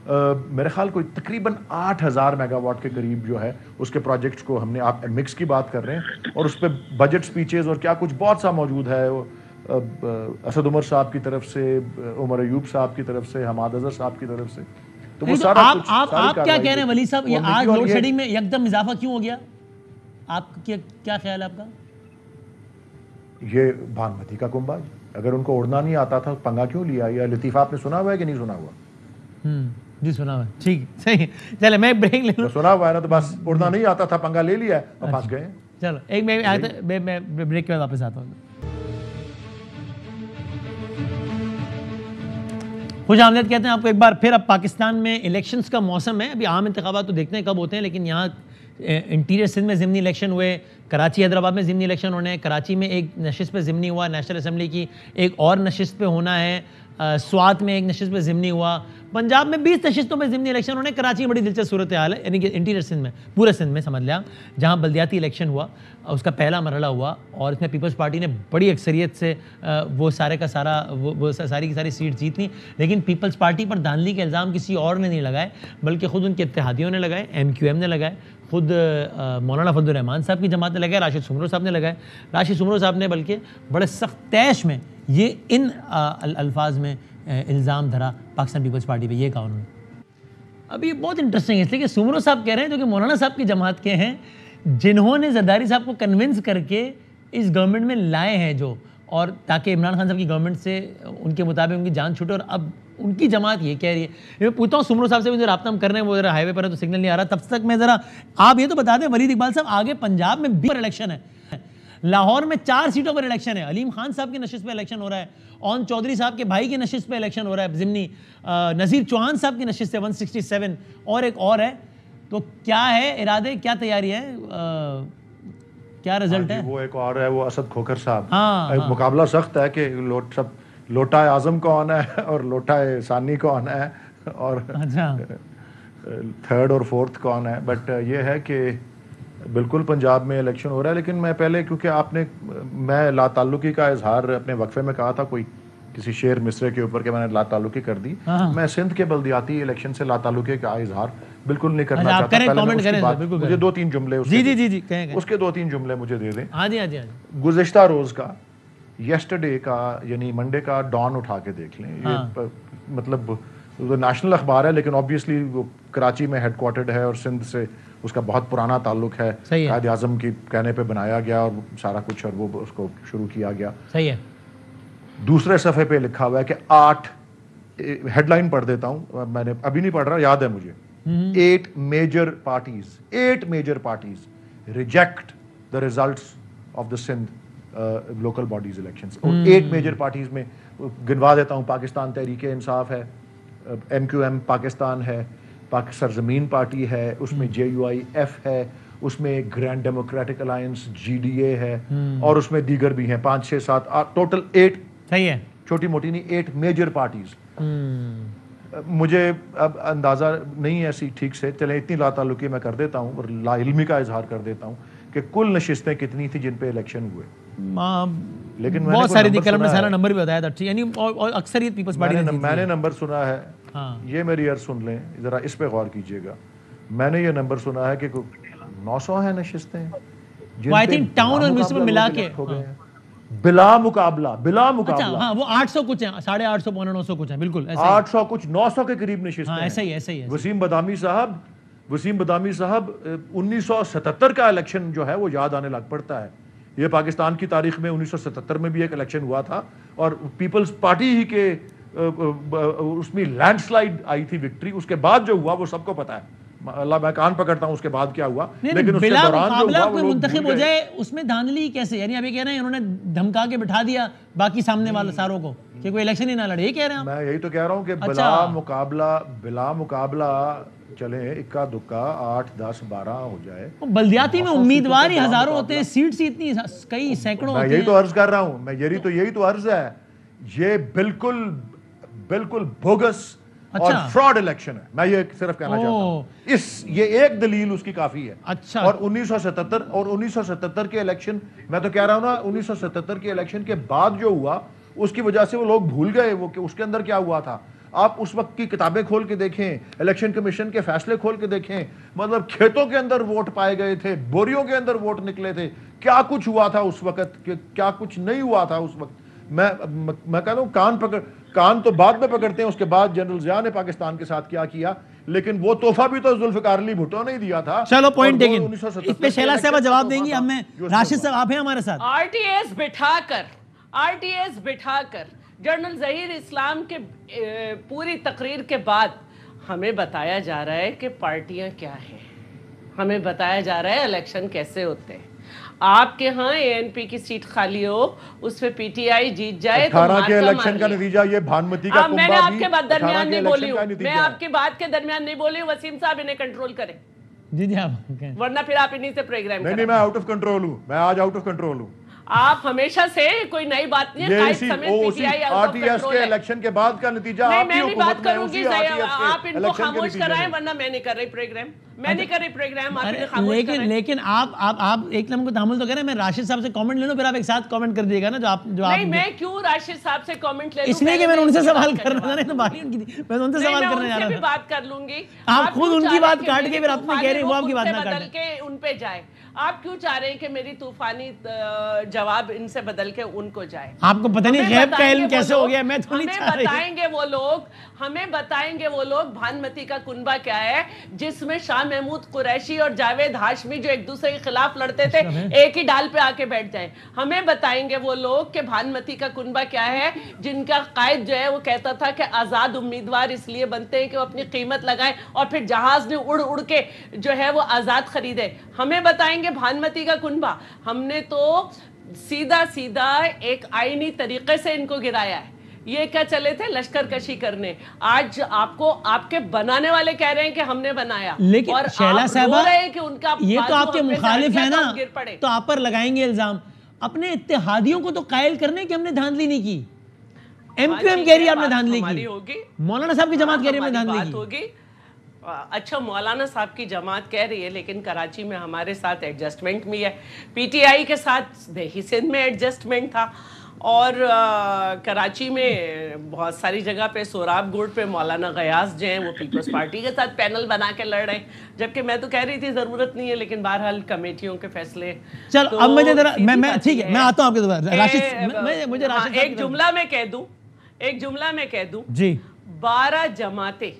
मेरे ख्याल कोई तकरीबन 8,000 मेगावाट के करीब जो है उसके प्रोजेक्ट्स को हमने, आप मिक्स की बात कर रहे हैं, और उस पर बजट स्पीचेस और क्या कुछ बहुत सा मौजूद है। असद उमर साहब की तरफ से, उमर अयूब साहब की तरफ से, हमाद अजहर साहब की तरफ से, तो वो सारा आप क्या कह रहे हैं वली साहब, ये आज लोड शेडिंग में एकदम इजाफा क्यों हो गया? आपका क्या ख्याल है आपका? ये भानुमती का कुंभा, अगर उनको उड़ना नहीं आता था पंगा क्यों लिया? या लतीफ़ा आपने सुना हुआ है कि नहीं सुना हुआ? जी सुना हुआ है, ठीक सही। चले मैं ब्रेक ले लूं। सुना हुआ है ना, तो बस उड़ना नहीं आता था, पंगा ले लिया और फंस गए। चलो एक मैं ब्रेक के बाद वापस आता हूँ। खुश आमदीद कहते हैं आपको एक बार फिर। अब पाकिस्तान में इलेक्शंस का मौसम है, अभी आम इंतखाबात तो देखते हैं कब होते हैं, लेकिन यहाँ इंटीरियर सिंध में ज़िमनी इलेक्शन हुए, कराची हैदराबाद में ज़िमनी इलेक्शन होने हैं, कराची में एक नशिस्त पे ज़िमनी हुआ, नेशनल असम्बली की एक और नशिस्त पे होना है, स्वात में एक नशिस्त पे ज़िमनी हुआ, पंजाब में 20 नशिस्तों में ज़िमनी इलेक्शन होने। कराची में बड़ी दिलचस्प सूरत हाल है, यानी कि इंटीरियर सिंध में, पूरे सिंध में समझ लिया, जहाँ बल्दियाती इलेक्शन हुआ उसका पहला मरहला हुआ, और इसमें पीपल्स पार्टी ने बड़ी अक्सरियत से वो सारे का सारा वो सारी की सारी सीट जीत ली। लेकिन पीपल्स पार्टी पर धांधली के इल्ज़ाम किसी और ने नहीं लगाए, बल्कि ख़ुद उनके इत्तेहादियों ने लगाए, MQM ने लगाए, खुद मौलाना फजल रहमान साहब की जमात ने लगाए, राशिद सुमरो साहब ने लगाए। राशिद सुमरो साहब ने बल्कि बड़े सख्त तैश में ये इन अल्फाज में इल्ज़ाम धरा पाकिस्तान पीपल्स पार्टी पे, ये कहा उन्होंने। अब ये बहुत इंटरेस्टिंग है, इसलिए कि सुमरो साहब कह रहे हैं जो कि मौलाना साहब की जमात के हैं, जिन्होंने जरदारी साहब को कन्विंस करके इस गवर्नमेंट में लाए हैं जो, और ताकि इमरान खान साहब की गवर्नमेंट से उनके मुताबिक उनकी जान छूटे, और अब उनकी जमात ये कह रही है। मैं पूछता हूँ सुमरो साहब से, जो रब्ता हम कर रहे हैं वो जरा हाईवे पर है तो सिग्नल नहीं आ रहा, तब तक मैं ज़रा आप ये तो बता दें वलीद इकबाल साहब, आगे पंजाब में भी इलेक्शन है, लाहौर में 4 सीटों पर इलेक्शन है, अलीम खान साहब की नशिस्त पे इलेक्शन हो रहा है, ओन चौधरी साहब के भाई की नशिस्त पे इलेक्शन हो रहा है ज़िमनी, नज़ीर चौहान साहब की नशिस्त है 167, और एक और है। तो क्या है इरादे, क्या तैयारी है, क्या रिजल्ट है? वो एक और है, वो असद खोखर साहब। हाँ, मुकाबला सख्त है कि लोटा आजम कौन है और लोटा सानी कौन है, और थर्ड और फोर्थ कौन है। बट ये है कि बिल्कुल पंजाब में इलेक्शन हो रहा है। लेकिन मैं पहले, क्योंकि मैं लाताल्लुकी का इजहार अपने वक्फे में कहा था, कोई किसी शेर मिसरे के ऊपर के मैंने लाताल्लुकी कर दी, मैं सिंध के बल्दियाती इलेक्शन से लाताल्लुकी का इजहार बिल्कुल नहीं करना चाहता। मुझे 2-3 जुमले उसके 2-3 जुमले मुझे दे दें। गुज़िश्ता रोज का, येस्टरडे का, यानी मंडे का डॉन उठा के देख लें। ये मतलब नेशनल अखबार है, लेकिन ऑब्वियसली वो कराची में हेडक्वार्टर्ड है और सिंध से उसका बहुत पुराना ताल्लुक है। कायद आज़म की कहने पे बनाया गया और सारा कुछ, और वो उसको शुरू किया गया। सही है। दूसरे सफ़े पे लिखा हुआ है कि 8 हेडलाइन पढ़ देता हूँ, मैंने अभी नहीं पढ़ रहा, याद है मुझे। 8 major parties reject the results of the Sindh local bodies elections. और 8 मेजर पार्टीज में गिनवा देता हूँ, पाकिस्तान तहरीक इंसाफ है, MQM पाकिस्तान है, सरजमीन पार्टी है, उसमें JUIF है, उसमें ग्रैंड डेमोक्रेटिक अलायंस GDA है, और उसमें दीगर भी हैं 5, 6, 7, 8, टोटल 8। सही है, छोटी मोटी नहीं, 8 मेजर पार्टीज। मुझे अब अंदाज़ा नहीं है ऐसी ठीक से, चले इतनी लाताल्लुकी मैं कर देता हूँ और लाइल्मी का इजहार कर देता हूँ कि कुल नशिस्तें कितनी थी जिन पे इलेक्शन हुए। लेकिन बहुत सारी थी, कलम ने सारा नंबर भी बताया था, यानी और अक्सरियत पीपल्स पार्टी मैंने नंबर सुना है। हाँ। ये मेरी अर्ज सुन लें, जरा इस पे गौर कीजिएगा। मैंने ये नंबर सुना है कि 900 है नशिस्तें, आई थिंक टाउन और म्युनिसिपल मिला के बिला मुकाबला। अच्छा, हाँ, वो 800 कुछ है, 850 पौने 900 कुछ है, बिल्कुल 800 कुछ 900 के करीब नशिस्तें। हाँ, ऐसा ही है। वसीम बदामी साहब 1977 का इलेक्शन जो है वो याद आने लग पड़ता है। ये पाकिस्तान की तारीख में 1977 में भी एक इलेक्शन हुआ था और पीपल्स पार्टी ही के उसमें लैंडस्लाइड आई थी विक्ट्री। उसके बाद जो हुआ वो सबको पता है, अल्लाह मैं कान पकड़ता हूँ उसके बाद क्या हुआ। लेकिन उसके दौरान जो हुआ वो मुंतखब हो जाए उसमें धांधली कैसे, यानी अभी कह रहे हैं इन्होंने धमका के बिठा दिया बाकी सामने वाले सारों को कि कोई इलेक्शन ही ना लड़े, ये कह रहे हैं। मैं यही तो कह रहा हूँ कि बिला मुकाबला चले, इक्का दुक्का 8, 10, 12 हो जाए। बल्दियाती में उम्मीदवार ही हजारों होते हैं, सीट्स ही इतनी कई सैकड़ों होते हैं। यही तो अर्ज कर रहा हूँ मैं, यही तो अर्ज है। ये बिल्कुल बोगस और फ्रॉड इलेक्शन है। मैं ये सिर्फ कहना चाहता हूँ, ये एक दलील उसकी काफी है। अच्छा। और 1977 के इलेक्शन, मैं तो कह रहा हूँ ना, 1977 के इलेक्शन के बाद जो हुआ उसकी वजह से वो लोग भूल गए वो कि उसके अंदर क्या हुआ था। आप उस वक्त की किताबें खोल के देखें, इलेक्शन कमीशन के फैसले खोल के देखें, मतलब खेतों के अंदर वोट पाए गए थे, बोरियों के अंदर वोट निकले थे, क्या कुछ हुआ था उस वक्त, क्या कुछ नहीं हुआ था उस वक्त। मैं कहता हूँ कान तो बाद में पकड़ते हैं, उसके बाद जनरल जिया ने पाकिस्तान के साथ क्या किया, लेकिन वो तोहफा भी तो जुल्फिकार अली भुट्टो ने दिया था। चलो पॉइंट टेकन, इस पे शैला साहब जवाब देंगी। अब मैं राशिद साहब आप हैं हमारे साथ। आरटीएस बिठाकर जनरल जहीर इस्लाम के पूरी तकरीर के बाद हमें बताया जा रहा है कि पार्टियां क्या हैं, हमें बताया जा रहा है इलेक्शन कैसे होते हैं। आपके यहाँ एएनपी की सीट खाली हो, उस पे पीटीआई जीत जाए तो 18 के इलेक्शन का नतीजा ये भानमती का मैंने आपके बाद दरमियान नहीं बोली हूँ, मैं आपकी बात के दरमियान नहीं बोली हूँ। वसीम साहब इन्हें कंट्रोल करें जी आप, वरना फिर आप इन्हीं से प्रोग्राम नहीं, मैं आउट ऑफ कंट्रोल हूँ, मैं आज आउट ऑफ कंट्रोल हूँ। आप हमेशा से कोई नई बात नहीं है। आरटीएस के इलेक्शन के बाद का नतीजा मैं नहीं बात करूंगी, आप इनको खामोश कराएं, वरना मैं नहीं कर रही प्रोग्राम, मैं नहीं कर रही प्रोग्राम। लेकिन आप एक नंबर को तामुल तो करें, मैं राशिद साहब से कमेंट ले लूं, फिर आप एक साथ कमेंट कर दिएगा ना जो आप नहीं, मैं क्यों राशिद साहब से कमेंट ले लूं, इसलिए कि मैंने उनसे सवाल करना था, नहीं तो बाकी उनकी थी, मैं उनसे सवाल करने जा रहा था। बात कर लूंगी, आप खुद उनकी बात काट के फिर अपने कह रहे हैं वो आपकी बात ना काट के उन पे जाए। आप क्यों चाह रहे हैं कि मेरी तूफानी जवाब इनसे बदल के उनको जाए? आपको पता नहीं गैब का इल्म कैसे हो गया, मैं थोड़ी चाह रही। हमें बताएंगे वो लोग भानमती का कुनबा क्या है, जिसमें शाह महमूद कुरैशी और जावेद हाशमी जो एक दूसरे के खिलाफ लड़ते थे एक ही डाल पे आके बैठ जाए। हमें बताएंगे वो लोग कि भानमती का कुनबा क्या है, जिनका कायद जो है वो कहता था कि आजाद उम्मीदवार इसलिए बनते हैं कि वो अपनी कीमत लगाएं और फिर जहाज ने उड़ उड़ के जो है वो आजाद खरीदे। हमें बताएंगे भानमती का कुनबा। हमने तो सीधा एक आईनी तरीके से इनको गिराया है। ये क्या चले थे लश्कर कशी करने, आज आपको आपके बनाने वाले कह रहे हैं कि हमने बनाया। लेकिन और शैला साहबा कि उनका ये तो आपके मुखालिफ है ना, तो आप पर लगाएंगे इल्जाम। अपने इत्तेहादियों को तो कायल करने की हमने धांधली नहीं की। एमक्यूएम कह रही है आपने धांधली की, मौलाना साहब की जमात कह रही है हमने धांधली की। अच्छा, मौलाना साहब की जमात कह रही है, लेकिन कराची में हमारे साथ एडजस्टमेंट भी है। पीटीआई के साथ देही सिंध में एडजस्टमेंट था और कराची में बहुत सारी जगह पे सोराब गुड़ पे मौलाना गयास जो हैं वो पीपल्स पार्टी के साथ पैनल बना के लड़ रहे हैं, जबकि मैं तो कह रही थी ज़रूरत नहीं है, लेकिन बहरहाल कमेटियों के फैसले। चलो तो अब मुझे जरा मैं ठीक है, मैं आता हूँ आपके दोबारा राशिद, मुझे राशिद एक जुमला में कह दूं जी, 12 जमातें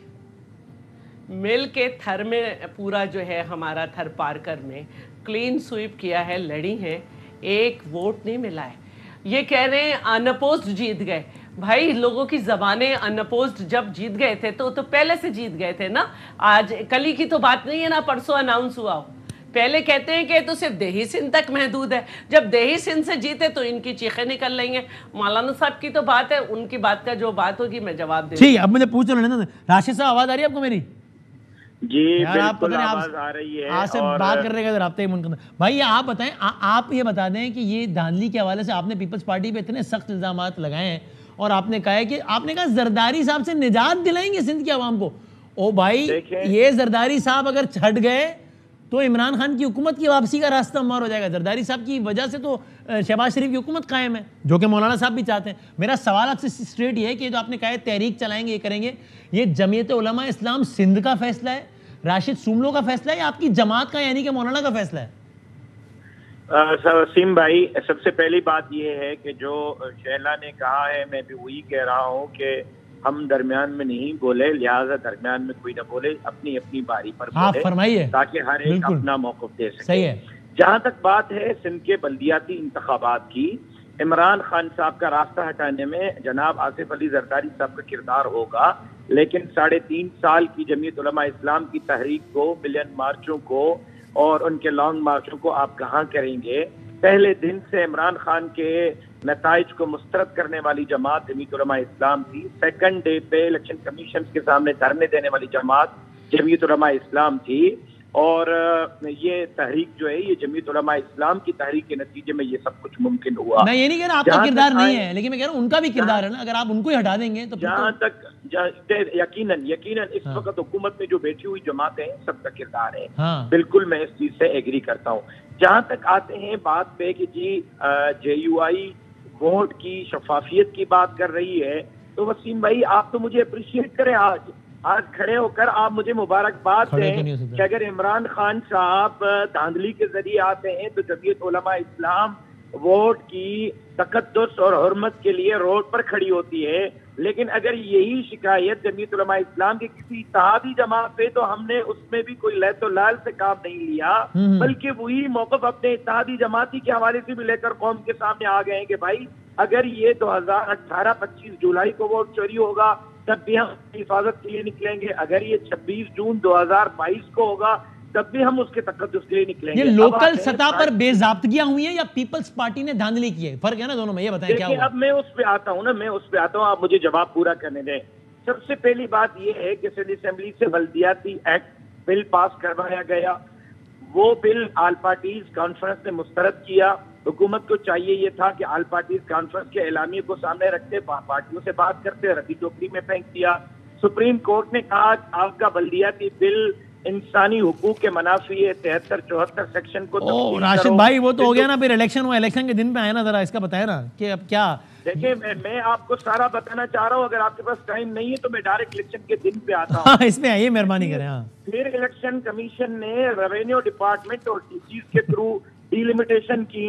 मिल के थर में पूरा जो है हमारा थर पारकर में क्लीन स्वीप किया है, लड़ी है, एक वोट नहीं मिला है। ये कह रहे हैं अनअपोज्ड जीत गए। भाई लोगों की जबानें अनअपोज्ड जब जीत गए थे तो पहले से जीत गए थे ना, आज कल ही की तो बात नहीं है ना, परसों अनाउंस हुआ हो। पहले कहते हैं कि तो सिर्फ देही सिंध तक महदूद है, जब देही सिंध से जीते तो इनकी चीखें निकल लेंगे। मौलाना साहब की तो बात है, उनकी बात का जो बात होगी मैं जवाब दूंगा। ठीक है, अब मुझे पूछ लो राशिद साहब, आवाज आ रही है आपको मेरी? जी बिल्कुल आवाज आ रही है। आपसे बात करने का राब्ते ही मन करता। भाई ये आप बताएं, आप ये बता दें कि ये धांधली के हवाले से आपने पीपल्स पार्टी पे इतने सख्त इल्जामात लगाए हैं और आपने कहा है कि आपने कहा जरदारी साहब से निजात दिलाएंगे सिंध की आवाम को। ओ भाई ये जरदारी साहब अगर छट गए तो इमरान खान की हुकूमत की वापसी का रास्ता हमारा हो जाएगा। जरदारी साहब की वजह से तो शहबाज शरीफ की हुकूमत कायम है, जो कि मौलाना साहब भी चाहते हैं। मेरा सवाल आपसे स्ट्रेट ये है कि जो आपने कहा है तहरीक चलाएंगे, ये करेंगे, ये जमीयत उलमा इस्लाम सिंध का फैसला है, राशिद सुमलो का फैसला है, या आपकी जमात का यानी कि मौलाना का फैसला है? वसीम भाई, सबसे पहली बात यह है कि जो शैला ने कहा है, मैं भी वही कह रहा हूँ कि हम दरमियान में नहीं बोले, लिहाजा दरमियान में कोई ना बोले, अपनी अपनी बारी पर बोले, फरमाइए, ताकि हर एक अपना मौक़िफ़ दे सके। सही है। जहाँ तक बात है सिंध के बल्दियाती इंतखाबात की, इमरान खान साहब का रास्ता हटाने में जनाब आसिफ अली जरदारी साहब का किरदार होगा, लेकिन 3.5 साल की जमीयत उलमा इस्लाम की तहरीक को, मिलियन मार्चों को और उनके लॉन्ग मार्चों को आप कहाँ करेंगे? पहले दिन से इमरान खान के नताइज को मुस्तरद करने वाली जमात जमीयत उलमा इस्लाम थी। सेकंड डे पे इलेक्शन कमीशन के सामने धरने देने वाली जमात जमीयत उलमा इस्लाम थी, और ये तहरीक जो है ये जमीयत उलमा इस्लाम की तहरीक के नतीजे में ये सब कुछ मुमकिन हुआ। मैं ये नहीं कह रहा आपका किरदार नहीं है, लेकिन मैं कह रहा हूँ उनका भी किरदार है ना। अगर आप उनको ही हटा देंगे तो जहाँ तक यकीनन इस वक्त हुकूमत में जो बैठी हुई जमातें हैं सबका किरदार है। बिल्कुल मैं इस चीज से एग्री करता हूँ। जहाँ तक आते हैं बात पे कि जी JUI वोट की शफाफियत की बात कर रही है, तो वसीम भाई आप तो मुझे अप्रिशिएट करें, आज खड़े होकर आप मुझे मुबारकबाद दें कि अगर इमरान खान साहब धांधली के जरिए आते हैं तो जमीयत उलमा इस्लाम वोट की तकद्दुस और हुर्मत के लिए रोड पर खड़ी होती है। लेकिन अगर यही शिकायत जमीयत उलमा इस्लाम की किसी इत्तेहादी जमात पे, तो हमने उसमें भी कोई लैतो लाल से काम नहीं लिया, बल्कि वही मौक़िफ़ अपने इत्तेहादी जमाती के हवाले से भी लेकर कौम के सामने आ गए हैं कि भाई अगर ये 2018 25 जुलाई को वोट चोरी होगा तब भी हम हिफाजत के लिए निकलेंगे, अगर ये 26 जून 2022 को होगा तब भी हम उसके तकद्दुस के लिए निकलेंगे। ये लोकल सतह पर बेज़ाब्तगियां हुई है या पीपल्स पार्टी ने धांधली की है? फर्क है ना दोनों में, ये बताएं क्या हुआ? अब मैं उस पे आता हूँ आप मुझे जवाब पूरा करने दें। सबसे पहली बात ये है कि सिंध असेंबली से बल्दियाती एक्ट बिल पास करवाया गया, वो बिल आल पार्टीज कॉन्फ्रेंस ने मुस्तरद किया। हुकूमत को चाहिए ये था कि आल पार्टीज कॉन्फ्रेंस के एलामिये को सामने रखते, पार्टियों से बात करते, रद्दी टोकरी में फेंक दिया। सुप्रीम कोर्ट ने कहा आपका बल्दियाती बिल इंसानी हुकूक के मनाफी है, 73-74 सेक्शन को। राशिद भाई वो तो हो गया ना, फिर इलेक्शन हुआ, इलेक्शन के दिन पे आया ना, जरा इसका बताया ना कि अब क्या। देखिए मैं आपको सारा बताना चाह रहा हूँ, अगर आपके पास टाइम नहीं है तो मैं डायरेक्ट इलेक्शन के दिन पे आता हूँ। इसमें आइए, मेहरबानी करें। फिर इलेक्शन कमीशन ने रेवेन्यू डिपार्टमेंट और DCs के थ्रू डिलिमिटेशन की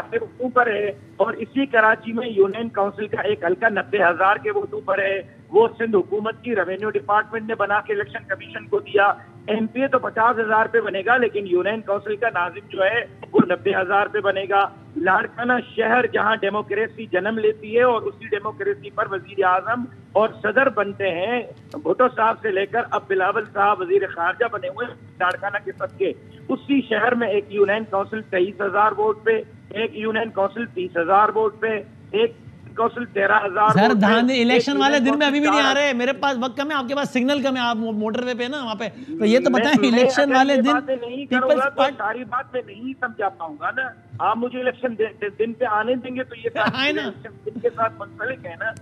से ऊपर है, और इसी कराची में यूनियन काउंसिल का एक हल्का 90,000 के वोट ऊपर है, वो सिंध हुकूमत की रेवेन्यू डिपार्टमेंट ने बना के इलेक्शन कमीशन को दिया। MP तो 50,000 पे बनेगा, लेकिन यूनियन काउंसिल का नाजिम जो है वो 90,000 पे बनेगा। लाड़काना शहर जहां डेमोक्रेसी जन्म लेती है और उसी डेमोक्रेसी पर वजीर आजम और सदर बनते हैं, भुट्टो साहब से लेकर अब बिलावल साहब वजीर खारजा बने हुए लाड़काना के सदके, उसी शहर में एक यूनियन काउंसिल 23,000 वोट पे, एक यूनियन काउंसिल 30,000 वोट पे, एक काउंसिल 13,000। सर धान इलेक्शन वाले दिन में अभी भी नहीं आ रहे, मेरे पास वक्त कम है, आपके पास सिग्नल कम है, आप मोटरवे पे ना वहाँ पे, तो ये तो बताएं इलेक्शन वाले दिन नहीं करूंगा तो सारी बात मैं नहीं समझा पाऊंगा ना। आप मुझे इलेक्शन दिन पे आने देंगे तो ये इनके साथ मुंसलिक है ना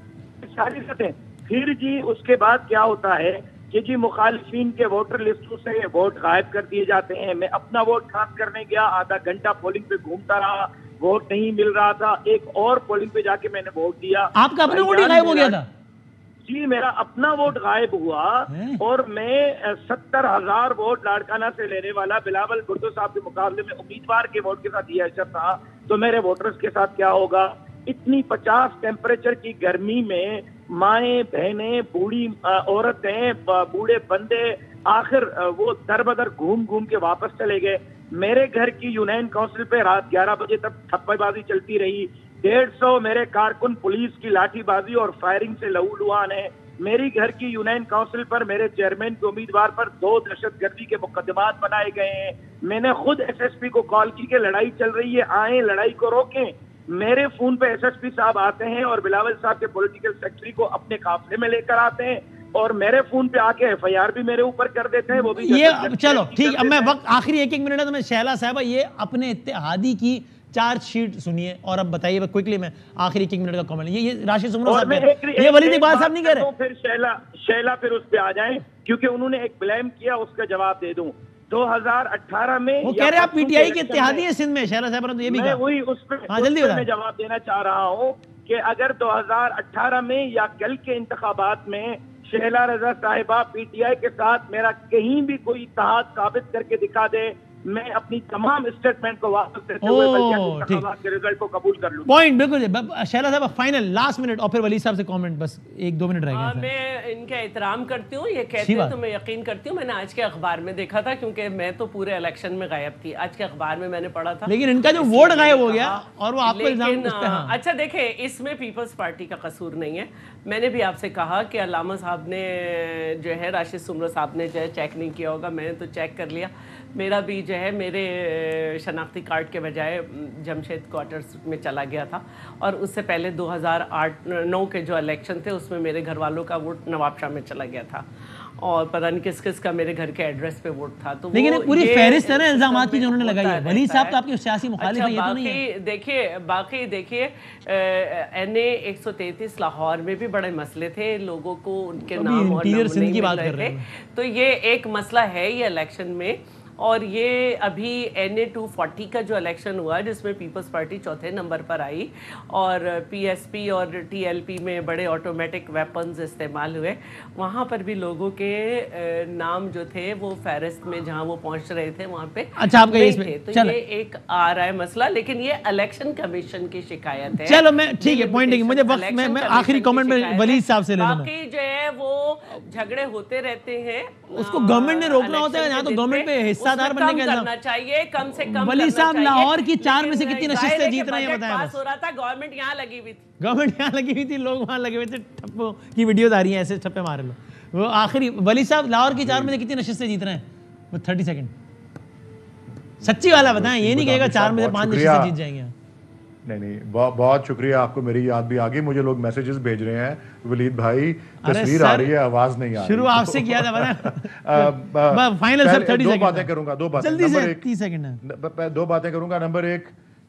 सारी बातें। फिर जी उसके बाद क्या होता है कि जी मुखालिफिन के वोटर लिस्टों से वोट गायब कर दिए जाते हैं। मैं अपना वोट कास्ट करने गया, आधा घंटा पोलिंग पे घूमता रहा, वोट नहीं मिल रहा था, एक और पोलिंग पे जाके मैंने वोट दिया। आपका अपना वोट गायब हो गया था? जी मेरा अपना वोट गायब हुआ, और मैं 70,000 वोट लाड़काना से लेने वाला बिलावल भुट्टो साहब के मुकाबले में उम्मीदवार के वोट के साथ ये असर था, तो मेरे वोटर्स के साथ क्या होगा? इतनी 50 टेम्परेचर की गर्मी में माएँ बहनें, बूढ़ी औरतें, बूढ़े बंदे आखिर वो दर बदर घूम घूम के वापस चले गए। मेरे घर की यूनियन काउंसिल पे रात 11 बजे तक ठप्पेबाजी चलती रही। 150 मेरे कारकुन पुलिस की लाठीबाजी और फायरिंग से लहूलुहान है। मेरी घर की यूनियन काउंसिल पर मेरे चेयरमैन के उम्मीदवार पर 2 दहशतगर्दी के मुकदमात बनाए गए हैं। मैंने खुद SSP को कॉल की कि लड़ाई चल रही है, आए लड़ाई को रोकें। मेरे फोन पे SSP साहब आते हैं और बिलावल साहब के पॉलिटिकल सेक्रेटरी को अपने काफले में लेकर आते हैं, और मेरे फोन पे आके FIR भी मेरे ऊपर कर देते हैं। वो भी ये चलो ठीक, अब मैं वक्त आखिरी 1-1 मिनट है तो मैं शैला साहब, ये अपने इत्तेहादी की चार्जशीट सुनिए और अब बताइए क्विकली, मैं आखिरी 1 मिनट का कमेंट। ये राशिद सुमरा साहब, ये वलीद इकबाल साहब नहीं कह रहे। फिर शैला फिर उस पे आ जाएं, क्योंकि उन्होंने एक ब्लेम किया, उसका जवाब दे दूं। 2018 में वो कह रहे आप पीटीआई के इत्तेहादी है सिंध में, शैला साहब ने तो ये भी कहा। वही उस पे मैं जवाब देना चाह रहा हूँ कि अगर 2018 में या कल के इंतखाबात में शैला रजा साहिबा पीटीआई के साथ मेरा कहीं भी कोई इत्तेहाद साबित करके दिखा दे, मैं अपनी तमाम स्टेटमेंट को वापस लेते हुए के रिजल्ट को कबूल कर लूं। पॉइंट बिल्कुल। शैला साहब फाइनल लास्ट मिनट और फिर वलीद साहब से कमेंट, बस 1-2 मिनट रह गए। मैं इनका एहतराम करती हूँ, ये कहते हैं तो मैं यकीन करती हूँ। मैंने आज के अखबार में देखा था, क्योंकि मैं तो पूरे इलेक्शन में गायब थी, आज के अखबार में मैंने पढ़ा था। लेकिन इनका जो वोट गायब हो गया और वो आपको इल्जाम। अच्छा देखे, इसमें पीपल्स पार्टी का कसूर नहीं है। मैंने भी आपसे कहा कि अल्लामा साहब ने जो है, राशिद सुमरा साहब ने जो है चेक नहीं किया होगा, मैंने तो चेक कर लिया। मेरा भी जो है मेरे शनाख्ती कार्ड के बजाय जमशेद क्वार्टर्स में चला गया था, और उससे पहले 2008-9 के जो इलेक्शन थे उसमें मेरे घर वालों का वोट नवाबशाह में चला गया था, और पता नहीं किस किस का मेरे घर के एड्रेस पे वोट था। तो लेकिन पूरी फहरिस्त है ना इल्जामात की जो उन्होंने लगाई है। वलीद साहब तो आपके सियासी मुखालिफ है, ये तो नहीं है। बाकी देखिए NA 133 लाहौर में भी बड़े मसले थे, लोगों को उनके नाम और नंबर नहीं मिल रहे थे, तो ये एक मसला है ये इलेक्शन में। और ये अभी NA 240 का जो इलेक्शन हुआ जिसमें पीपल्स पार्टी चौथे नंबर पर आई, और PSP और TLP में बड़े ऑटोमेटिक वेपन्स इस्तेमाल हुए, वहाँ पर भी लोगों के नाम जो थे वो फहरिस्त में जहाँ वो पहुँच रहे थे वहाँ पे अच्छा आपका थे। तो ये एक आ रहा है मसला, लेकिन ये इलेक्शन कमीशन की शिकायत है। चलो मैं ठीक है, पॉइंट है, मुझे वक्त मैं आखिरी कमेंट में वलीद साहब से ले लूंगा। बाकी जो है वो झगड़े होते रहते हैं, उसको गवर्नमेंट ने रोकना होता है, यहाँ तो गवर्नमेंट पे हिस्सादार बनने का करना चाहिए, कम से कम वली साहब लाहौर की 4 में से कितनी नशिस्तें जीत रहे हैं बताएं। पास हो रहा था, गवर्नमेंट यहाँ लगी हुई थी, गवर्नमेंट यहाँ लगी हुई थी, लोग वहाँ लगे हुए थे, ठप्पों की वीडियोस आ रही हैं, ऐसे ठप्पे मारे लो। वो आखिरी वली साहब लाहौर की 4 में से कितनी नशिस्तें जीत रहे हैं, वो 30 सेकंड सच्ची वाला बताएं, ये नहीं कहेगा 4 में से 5 नशिस्तें जीत जाएंगे। नहीं, बहुत शुक्रिया, आपको मेरी याद भी आ गई। मुझे लोग मैसेजेस भेज रहे हैं, वलीद भाई तस्वीर आ रही है, आवाज नहीं आ रही। शुरू आपसे किया था पता। Final sir 30 second. 2 बातें करूंगा, 2 बातें। जल्दी से 30 सेकंड है। 2 बातें करूंगा। नंबर 1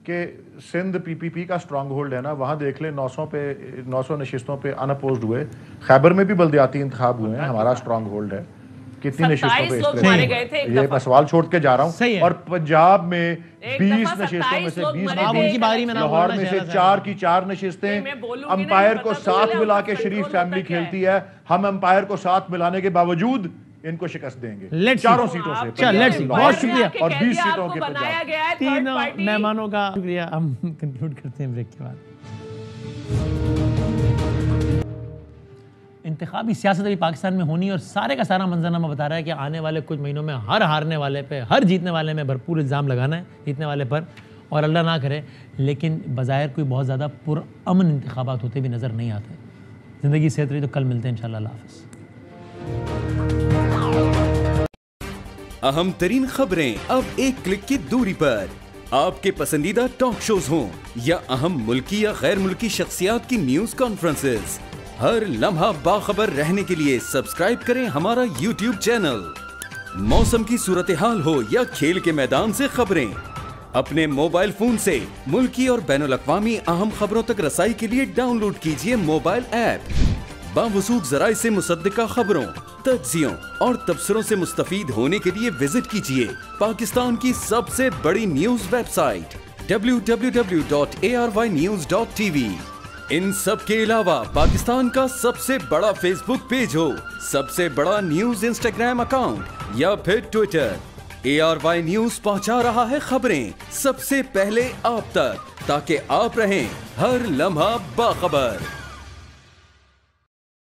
कि सिंध PPP का स्ट्रांग होल्ड है ना, वहां देख ले 900 नशिस्तों पे अनअपोज्ड हुए। खैबर में भी बल्दियाती इंतखाब हुए हैं, हमारा स्ट्रांग होल्ड है। कितनी नशिस्तों पे इस तरह, ये मैं सवाल छोड़ के जा रहा हूँ। और पंजाब में 20 नशिस्तों में से 20, लाहौर में से 4 की 4 नशिस्तें अंपायर को साथ मिला के शरीफ फैमिली खेलती है। हम अंपायर को साथ मिलाने के बावजूद इनको शिकस्त देंगे 4 सीटों से। बहुत शुक्रिया। और 20 सीटों के बनाया गया है। तीनों मेहमानों का शुक्रिया। हम कंक्लूड करते हैं ब्रेक के बाद। इंतखाबी सियासत अभी पाकिस्तान में होनी और सारे का सारा मंजरनामा बता रहा है कि आने वाले कुछ महीनों में हर हारने वाले पे, हर जीतने वाले में भरपूर इल्ज़ाम लगाना है जीतने वाले पर, और अल्लाह ना करे लेकिन बज़ाहिर कोई बहुत ज़्यादा पुरअमन इंतखाबात होते भी नज़र नहीं आते। ज़िंदगी सेहत रही तो कल मिलते हैं इंशाअल्लाह। अल्लाह हाफ़िज़। अहम तरीन खबरें अब एक क्लिक की दूरी पर, आपके पसंदीदा टॉक शोज हों या अहम मुल्की या गैर मुल्की शख्सियात की न्यूज़ कॉन्फ्रेंसेस, हर लम्हा बाखबर रहने के लिए सब्सक्राइब करें हमारा YouTube चैनल। मौसम की सूरत हाल हो या खेल के मैदान से खबरें, अपने मोबाइल फोन से मुल्की और बैनुल अक़वामी अहम खबरों तक रसाई के लिए डाउनलोड कीजिए मोबाइल ऐप। बावसूख ज़राए से मुसद्दिका खबरों, तज्ज़ियों और तबसरों से मुस्तफ़ीद होने के लिए विजिट कीजिए पाकिस्तान की सबसे बड़ी न्यूज़ वेबसाइट www.arYnews.tv। इन सब के अलावा पाकिस्तान का सबसे बड़ा फेसबुक पेज हो, सबसे बड़ा न्यूज़ इंस्टाग्राम अकाउंट या फिर ट्विटर, ARY न्यूज़ पहुंचा रहा है खबरें सबसे पहले आप तक, ताकि आप रहें हर लम्हा बाखबर।